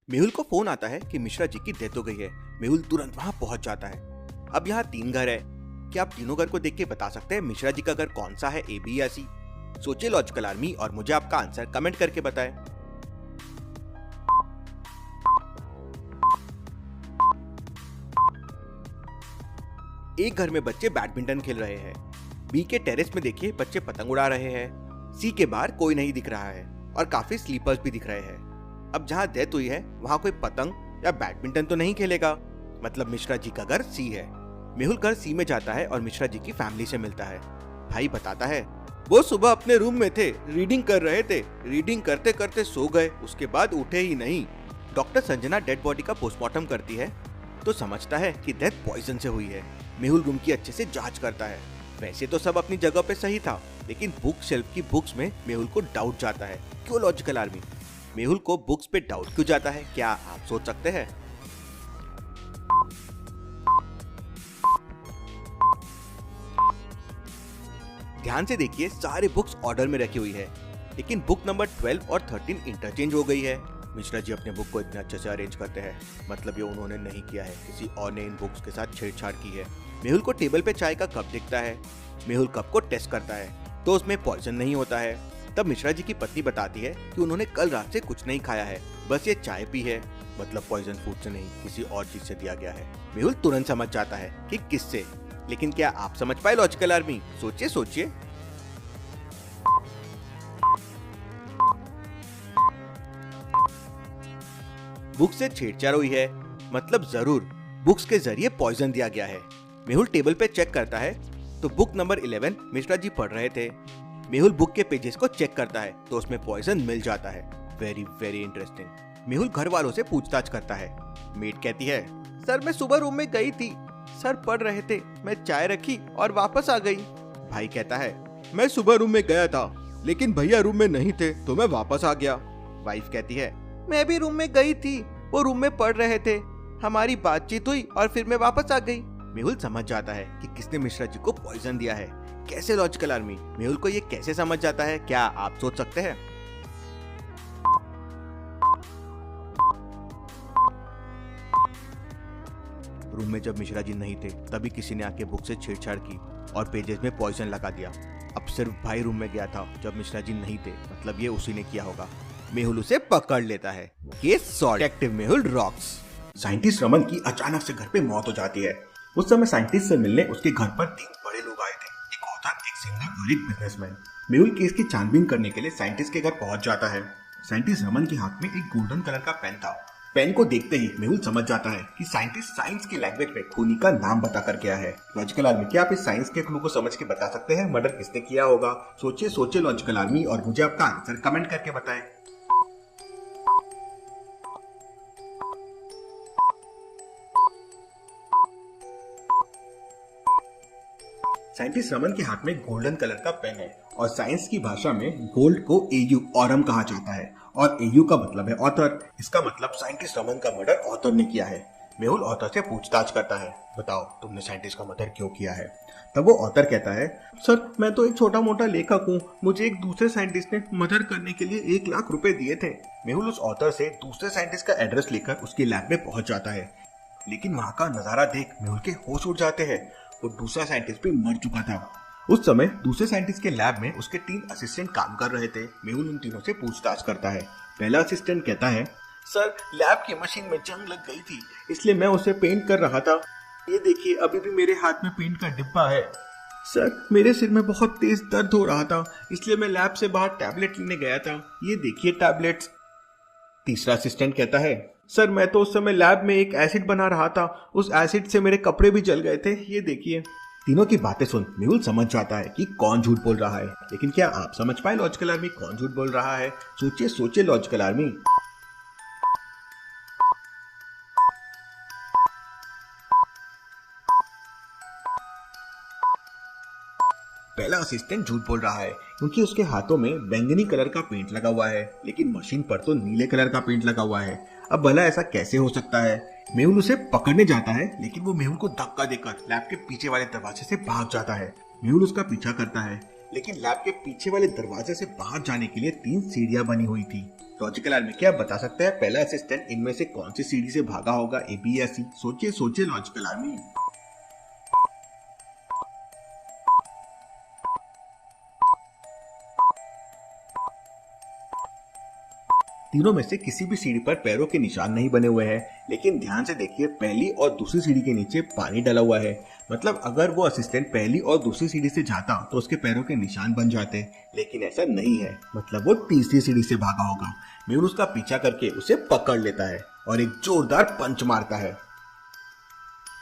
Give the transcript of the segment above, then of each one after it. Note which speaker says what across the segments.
Speaker 1: मेहुल को फोन आता है कि मिश्रा जी की डेथ हो गई है। मेहुल तुरंत वहां पहुंच जाता है। अब यहाँ 3 घर है। क्या आप तीनों घर को देख के बता सकते हैं मिश्रा जी का घर कौन सा है, ए, बी या सी? सोचिए लॉजिकल आर्मी और मुझे आपका आंसर कमेंट करके बताएं। एक घर में बच्चे बैडमिंटन खेल रहे हैं। बी के टेरेस में देखिए बच्चे पतंग उड़ा रहे हैं। सी के बाहर कोई नहीं दिख रहा है और काफी स्लीपर्स भी दिख रहे हैं। अब जहाँ डेथ हुई है वहाँ कोई पतंग या बैडमिंटन तो नहीं खेलेगा, मतलब मिश्रा जी का घर सी है। मेहुल घर सी में जाता है और मिश्रा जी की फैमिली से मिलता है। भाई बताता है वो सुबह अपने रूम में थे, रीडिंग कर रहे थे, रीडिंग करते करते सो गए, उसके बाद उठे ही नहीं। डॉक्टर संजना डेड बॉडी का पोस्टमार्टम करती है तो समझता है कि डेथ पॉइजन से हुई है। मेहुल रूम की अच्छे से जांच करता है। वैसे तो सब अपनी जगह पे सही था, लेकिन बुक शेल्फ की बुक्स में मेहुल को डाउट जाता है। क्यों लॉजिकल आर्मी? मेहुल को बुक्स पे डाउट क्यों जाता है, क्या आप सोच सकते हैं? ध्यान से देखिए, सारे बुक्स ऑर्डर में रखी हुई है, लेकिन बुक नंबर 12 और 13 इंटरचेंज हो गई है। मिश्रा जी अपने बुक को इतने अच्छे से अरेंज करते हैं, मतलब ये उन्होंने नहीं किया है, किसी और ने इन बुक्स के साथ छेड़छाड़ की है। मेहुल को टेबल पे चाय का कप दिखता है। मेहुल कप को टेस्ट करता है तो उसमें पॉइजन नहीं होता है। तब मिश्रा जी की पत्नी बताती है कि उन्होंने कल रात से कुछ नहीं खाया है, बस ये चाय पी है, मतलब पॉइजन फूड से नहीं, किसी और चीज से दिया गया है। मेहुल तुरंत समझ जाता है कि किससे, लेकिन क्या आप समझ पाए लॉजिकल आर्मी? सोचिए सोचिए। बुक से छेड़छाड़ हुई है, मतलब जरूर बुक्स के जरिए पॉइजन दिया गया है। मेहुल टेबल पे चेक करता है तो बुक नंबर 11 मिश्रा जी पढ़ रहे थे। मेहुल बुक के पेजेस को चेक करता है तो उसमें पॉइजन मिल जाता है। Very very interesting. मेहुल घर वालों से पूछताछ करता है। मेड कहती है सर मैं सुबह रूम में गई थी, सर पढ़ रहे थे, मैं चाय रखी और वापस आ गई। भाई कहता है मैं सुबह रूम में गया था, लेकिन भैया रूम में नहीं थे तो मैं वापस आ गया। वाइफ कहती है मैं भी रूम में गई थी, वो रूम में पढ़ रहे थे, हमारी बातचीत हुई और फिर मैं वापस आ गई। मेहुल समझ जाता है कि किसने मिश्रा जी को पॉइजन दिया है। कैसे लॉजिकल आर्मी? मेहुल को ये कैसे समझ जाता है, क्या आप सोच सकते हैं? रूम में जब मिश्रा जी नहीं थे तभी किसी ने आके बुक से छेड़छाड़ की और पेजेस में पॉइजन लगा दिया। अब सिर्फ भाई रूम में गया था जब मिश्रा जी नहीं थे, मतलब ये उसी ने किया होगा। मेहुल उसे पकड़ लेता है। Case solve. Detective Mehul rocks.
Speaker 2: Scientist Raman की अचानक से घर पे मौत हो जाती है। उस समय साइंटिस्ट से मिलने उसके घर पर 3 बड़े लोग आए थे, एक ऑथर, एक सिंगर और एक बिजनेसमैन। मेहुल केस की छानबीन करने के लिए साइंटिस्ट के घर पहुंच जाता है। साइंटिस्ट रमन के हाथ में एक गोल्डन कलर का पेन था। पेन को देखते ही मेहुल समझ जाता है कि साइंटिस्ट साइंस की लैंग्वेज में खूनी का नाम बता कर गया है। लॉजिकल आर्मी, क्या आप इस साइंस के क्लू को समझ के बता सकते हैं मर्डर किसने किया होगा? सोचिए सोचिए लॉजिकल आर्मी और मुझे आपका आंसर कमेंट करके बताएं। साइंटिस्ट रमन के हाथ में गोल्डन कलर का पेन है और साइंस की भाषा में गोल्ड को एयू ऑरम कहा जाता है और एयू का मतलब है ऑथर। इसका मतलब साइंटिस्ट रमन का मर्डर ऑथर ने किया है। मेहुल ऑथर से पूछताछ करता है, बताओ तुमने साइंटिस्ट का मर्डर क्यों किया है? तब वो ऑथर कहता है सर मैं तो एक छोटा मोटा लेखक हूँ, मुझे एक दूसरे साइंटिस्ट ने मर्डर करने के लिए 1 लाख रुपए दिए थे। मेहुल उस ऑथर से दूसरे साइंटिस्ट का एड्रेस लेकर उसके लैब में पहुंच जाता है, लेकिन वहाँ का नजारा देख मेहुल के होश उड़ जाते हैं। वो दूसरा साइंटिस्ट भी मर चुका था। उस समय दूसरे साइंटिस्ट के लैब में उसके 3 असिस्टेंट काम कर रहे थे। मेहुल उन तीनों से पूछताछ करता है। पहला असिस्टेंट कहता है सर लैब की मशीन में जंग लग गई थी, इसलिए मैं उसे पेंट कर रहा था। ये देखिए अभी भी मेरे हाथ में पेंट का डिब्बा है। सर मेरे सिर में बहुत तेज दर्द हो रहा था, इसलिए मैं लैब से बाहर टैबलेट लेने गया था, ये देखिए टैबलेट्स। तीसरा असिस्टेंट कहता है सर मैं तो उस समय लैब में एक एसिड बना रहा था, उस एसिड से मेरे कपड़े भी जल गए थे, ये देखिए। तीनों की बातें सुन मेहुल समझ जाता है कि कौन झूठ बोल रहा है, लेकिन क्या आप समझ पाए लॉजिकल आर्मी कौन झूठ बोल रहा है? सोचिए सोचिए लॉजिकल आर्मी। पहला असिस्टेंट झूठ बोल रहा है क्योंकि उसके हाथों में बैंगनी कलर का पेंट लगा हुआ है, लेकिन मशीन पर तो नीले कलर का पेंट लगा हुआ है। अब भला ऐसा कैसे हो सकता है? मेहुल उसे पकड़ने जाता है, लेकिन वो मेहुल को धक्का देकर लैब के पीछे वाले दरवाजे से भाग जाता है। मेहुल उसका पीछा करता है, लेकिन लैब के पीछे वाले दरवाजे से बाहर जाने के लिए 3 सीढ़ियां बनी हुई थी। लॉजिकल आर्मी, क्या आप बता सकते हैं पहला असिस्टेंट इनमें से कौन सी सीढ़ी से भागा होगा, ए, बी या सी? सोचिए सोचिए लॉजिकल आर्मी। तीनों में से किसी भी सीढ़ी पर पैरों के निशान नहीं बने हुए हैं, लेकिन ध्यान से देखिए पहली और दूसरी सीढ़ी के नीचे पानी डला हुआ है। मतलब अगर वो असिस्टेंट पहली और दूसरी सीढ़ी से जाता तो उसके पैरों के निशान बन जाते, लेकिन ऐसा नहीं है। मतलब वो तीसरी सीढ़ी से भागा होगा। मेहुल उसका पीछा करके उसे पकड़ लेता है और एक जोरदार पंच मारता है।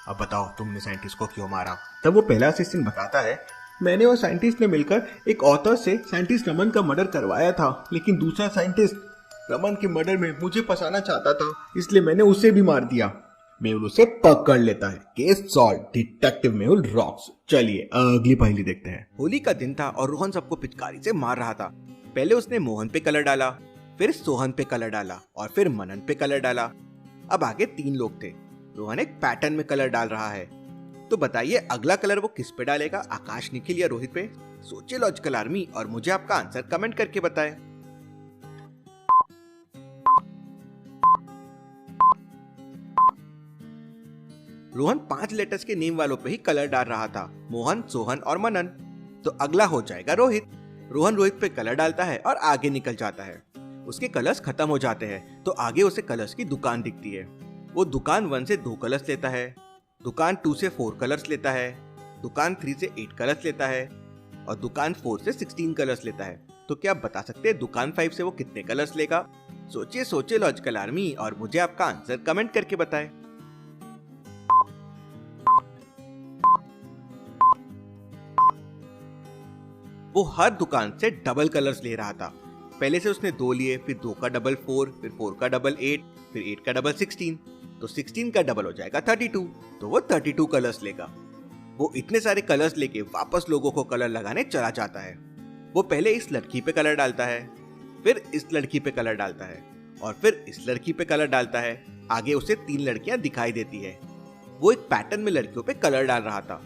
Speaker 2: अब बताओ तुमने साइंटिस्ट को क्यों मारा? तब वो पहला असिस्टेंट बताता है, मैंने और साइंटिस्ट ने मिलकर एक ऑथर से साइंटिस्ट रमन का मर्डर करवाया था, लेकिन दूसरा साइंटिस्ट रमन के मर्डर में मुझे फंसाना चाहता था, इसलिए मैंने उसे भी मार दिया। मेहुल उसे पकड़ लेता है। Case solve, detective Mehul rocks. चलिए अगली पहेली देखते हैं।
Speaker 1: होली का दिन था और रोहन सबको पिचकारी से मार रहा था। पहले उसने मोहन पे कलर डाला, फिर सोहन पे कलर डाला और फिर मनन पे कलर डाला। अब आगे 3 लोग थे। रोहन एक पैटर्न में कलर डाल रहा है, तो बताइए अगला कलर वो किस पे डालेगा, आकाश, निखिल या रोहित पे? सोचिए लॉजिकल आर्मी और मुझे आपका आंसर कमेंट करके बताएं। रोहन 5 लेटर्स के नेम वालों पे ही कलर डाल रहा था, मोहन, सोहन और मनन। तो अगला हो जाएगा रोहित। रोहन रोहित पे कलर डालता है और आगे निकल जाता है। उसके कलर्स खत्म हो जाते हैं तो आगे उसे कलर्स की दुकान दिखती है। वो दुकान 1 से 2 कलर्स लेता है, दुकान 2 से 4 कलर्स लेता है, दुकान 3 से 8 कलर्स लेता है और दुकान 4 से 16 कलर्स लेता है। तो क्या आप बता सकते हैं दुकान 5 से वो कितने कलर्स लेगा? सोचिए सोचिए लॉजिकल आर्मी और मुझे आपका आंसर कमेंट करके बताएं। वो हर दुकान से डबल कलर्स ले रहा था। पहले से उसने 2 लिए, फिर 2 का डबल 4, फिर 4 का डबल 8, फिर 8 का डबल 16। तो 16 का डबल हो जाएगा 32, तो वो 32 कलर्स लेगा। वो इतने सारे कलर्स लेके वापस लोगों को कलर लगाने चला जाता है। वो पहले इस लड़की पे कलर डालता है, फिर इस लड़की पे कलर डालता है और फिर इस लड़की पे कलर डालता है। आगे उसे 3 लड़कियां दिखाई देती है। वो एक पैटर्न में लड़कियों पे कलर डाल रहा था।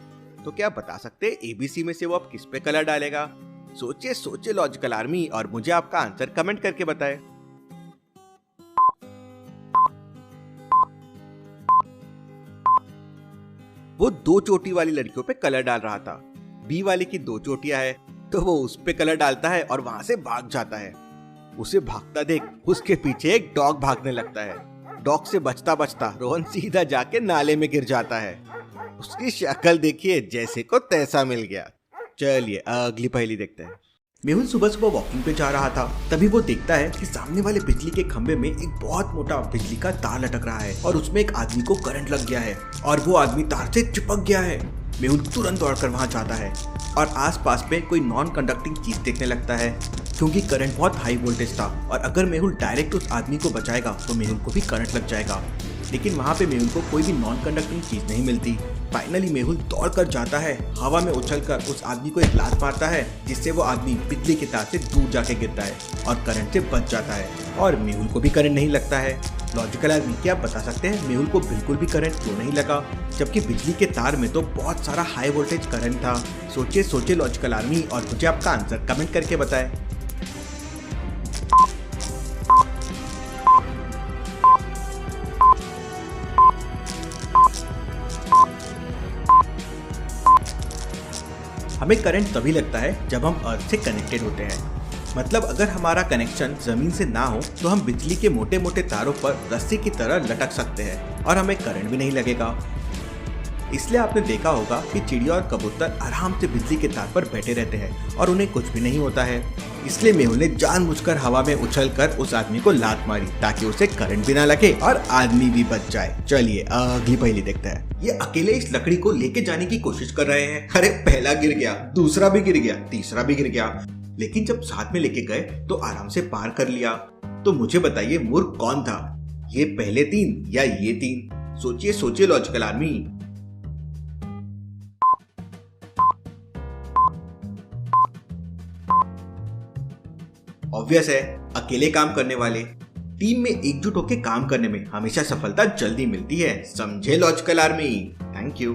Speaker 1: तो क्या आप बता सकते हैं एबीसी में से वो अब किस पे कलर डालेगा? सोचिए सोचिए लॉजिकल आर्मी और मुझे आपका आंसर कमेंट करके बताएं। वो 2 चोटी वाली लड़कियों पे कलर डाल रहा था। बी वाली की 2 चोटियां है तो वो उस पे कलर डालता है और वहां से भाग जाता है। उसे भागता देख उसके पीछे एक डॉग भागने लगता है। डॉग से बचता बचता रोहन सीधा जाके नाले में गिर जाता है। उसकी शक्ल देखिए, जैसे को तैसा मिल गया। चलिए अगली पहेली देखते हैं।
Speaker 2: मेहुल सुबह सुबह वॉकिंग पे जा रहा था, तभी वो देखता है कि सामने वाले बिजली के खंभे में एक बहुत मोटा बिजली का तार लटक रहा है और उसमें एक आदमी को करंट लग गया है और वो आदमी तार से चिपक गया है। मेहुल तुरंत दौड़कर वहां जाता है और आसपास में कोई नॉन कंडक्टिंग चीज देखने लगता है, क्योंकि करंट बहुत हाई वोल्टेज था और अगर मेहुल डायरेक्ट उस आदमी को बचाएगा तो मेहुल को भी करंट लग जाएगा। लेकिन वहां पे मेहुल को कोई भी नॉन कंडक्टिंग चीज नहीं मिलती। फाइनली मेहुल दौड़ कर जाता है, हवा में उछलकर उस आदमी को एक लात मारता है, जिससे वो आदमी बिजली के तार से दूर जाके गिरता है और करंट से बच जाता है और मेहुल को भी करंट नहीं लगता है। लॉजिकल आर्मी, क्या आप बता सकते हैं मेहुल को बिल्कुल भी करंट क्यों नहीं लगा, जबकि बिजली के तार में तो बहुत सारा हाई वोल्टेज करंट था? सोचिए सोचिए लॉजिकल आर्मी और मुझे आपका आंसर कमेंट करके बताएं। हमें करंट तभी लगता है जब हम अर्थ से कनेक्टेड होते हैं। मतलब अगर हमारा कनेक्शन जमीन से ना हो तो हम बिजली के मोटे मोटे तारों पर रस्सी की तरह लटक सकते हैं और हमें करंट भी नहीं लगेगा। इसलिए आपने देखा होगा कि चिड़िया और कबूतर आराम से बिजली के तार पर बैठे रहते हैं और उन्हें कुछ भी नहीं होता है। इसलिए मेहुल ने जानबूझकर हवा में उछलकर उस आदमी को लात मारी ताकि उसे करंट भी ना लगे और आदमी भी बच जाए। चलिए अगली पहेली देखते हैं। ये अकेले इस लकड़ी को लेके जाने की कोशिश कर रहे हैं। अरे पहला गिर गया, दूसरा भी गिर गया, तीसरा भी गिर गया, लेकिन जब साथ में लेके गए तो आराम से पार कर लिया। तो मुझे बताइए मूर्ख कौन था, ये पहले 3 या ये 3? सोचिए सोचिए लॉजिकल आर्मी। ऑब्वियस है, अकेले काम करने वाले। टीम में एकजुट होकर काम करने में हमेशा सफलता जल्दी मिलती है, समझे लॉजिकल आर्मी? Thank you.